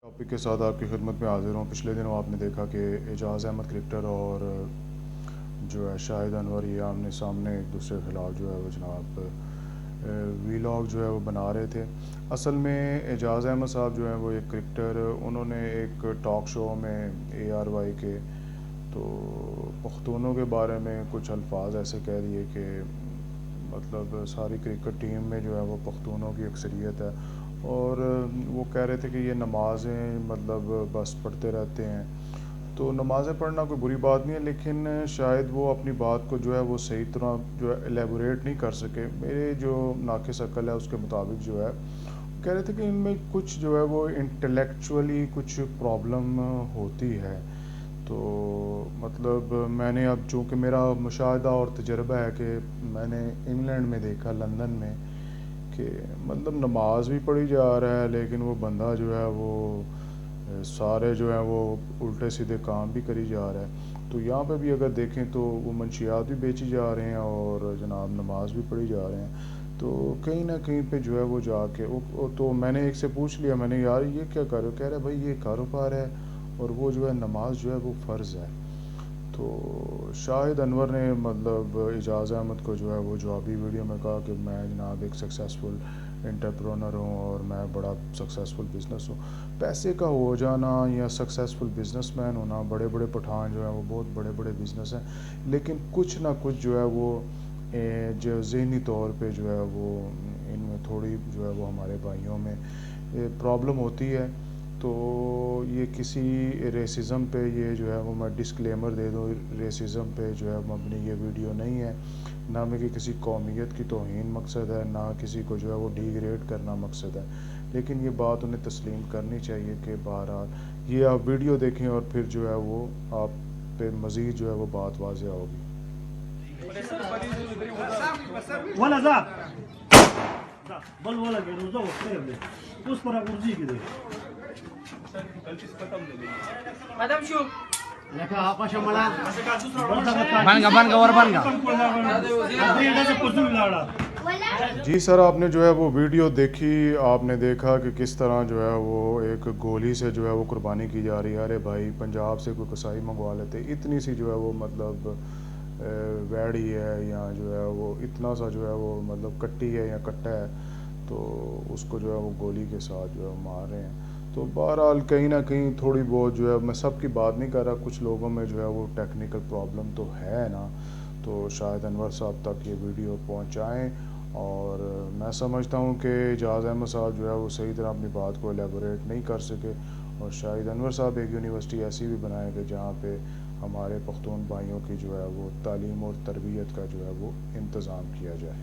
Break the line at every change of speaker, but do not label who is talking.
Topic کے ساتھ آپ کی خدمت میں حاضر ہوں۔ پچھلے دنوں آپ نے دیکھا کہ اعجاز احمد کرکٹر اور جو ہے شاہد انور یہ آمنے سامنے ایک دوسرے کے خلاف جو ہے وہ جناب ویلاگ جو ہے وہ بنا رہے تھے۔ اصل میں اعجاز احمد صاحب جو ہیں وہ ایک کرکٹر، انہوں نے ایک ٹاک شو میں ARY کے تو پختونوں کے بارے میں کچھ الفاظ ایسے کہہ دیے کہ مطلب ساری کرکٹ ٹیم میں جو ہے وہ پختونوں کی اکثریت ہے، اور وہ کہہ رہے تھے کہ یہ نمازیں مطلب بس پڑھتے رہتے ہیں۔ تو نمازیں پڑھنا کوئی بری بات نہیں ہے، لیکن شاید وہ اپنی بات کو جو ہے وہ صحیح طرح جو ہے ایلیبوریٹ نہیں کر سکے۔ میرے جو ناقص عقل ہے اس کے مطابق جو ہے کہہ رہے تھے کہ ان میں کچھ جو ہے وہ انٹلیکچولی کچھ پرابلم ہوتی ہے۔ تو مطلب میں نے اب چونکہ میرا مشاہدہ اور تجربہ ہے کہ میں نے انگلینڈ میں دیکھا، لندن میں، کہ مطلب نماز بھی پڑھی جا رہا ہے لیکن وہ بندہ جو ہے وہ سارے جو ہیں وہ الٹے سیدھے کام بھی کری جا رہا ہے۔ تو یہاں پہ بھی اگر دیکھیں تو وہ منشیات بھی بیچی جا رہے ہیں اور جناب نماز بھی پڑھی جا رہے ہیں۔ تو کہیں نہ کہیں پہ جو ہے وہ جا کے تو میں نے ایک سے پوچھ لیا، میں نے یار یہ کیا کر رہے ہو؟ کہہ رہے بھائی یہ کاروبار ہے اور وہ جو ہے نماز جو ہے وہ فرض ہے۔ تو شاہد انور نے مطلب اعجاز احمد کو جو ہے وہ جوابی ویڈیو میں کہا کہ میں جناب ایک سکسیسفل انٹرپرونر ہوں اور میں بڑا سکسیسفل بزنس ہوں۔ پیسے کا ہو جانا یا سکسیسفل بزنس مین ہونا، بڑے بڑے پٹھان جو ہیں وہ بہت بڑے بڑے بزنس ہیں، لیکن کچھ نہ کچھ جو ہے وہ جو ذہنی طور پہ جو ہے وہ ان میں تھوڑی جو ہے وہ ہمارے بھائیوں میں پرابلم ہوتی ہے۔ تو یہ کسی ریسزم پہ یہ جو ہے وہ میں ڈسکلیمر دے دوں، ریسزم پہ جو ہے مبنی یہ ویڈیو نہیں ہے، نہ میں کہ کسی قومیت کی توہین مقصد ہے، نہ کسی کو جو ہے وہ ڈی گریڈ کرنا مقصد ہے، لیکن یہ بات انہیں تسلیم کرنی چاہیے کہ بہرحال یہ آپ ویڈیو دیکھیں اور پھر جو ہے وہ آپ پہ مزید جو ہے وہ بات واضح ہوگی۔ جی سر، آپ نے جو ہے وہ ویڈیو دیکھی، آپ نے دیکھا کہ کس طرح جو ہے وہ ایک گولی سے جو ہے وہ قربانی کی جا رہی ہے۔ ارے بھائی پنجاب سے کوئی کسائی منگوا لیتے، اتنی سی جو ہے وہ مطلب ویڑی ہے یا جو ہے وہ اتنا سا جو ہے وہ مطلب کٹی ہے یا کٹا ہے، تو اس کو جو ہے وہ گولی کے ساتھ جو ہے مار رہے ہیں۔ تو بہرحال کہیں نہ کہیں تھوڑی بہت جو ہے، میں سب کی بات نہیں کر رہا، کچھ لوگوں میں جو ہے وہ ٹیکنیکل پرابلم تو ہے نا، تو شاہد انور صاحب تک یہ ویڈیو پہنچائیں۔ اور میں سمجھتا ہوں کہ اعجاز احمد صاحب جو ہے وہ صحیح طرح اپنی بات کو ایلیبوریٹ نہیں کر سکے، اور شاہد انور صاحب ایک یونیورسٹی ایسی بھی بنائے گے جہاں پہ ہمارے پختون بھائیوں کی جو ہے وہ تعلیم اور تربیت کا جو ہے وہ انتظام کیا جائے۔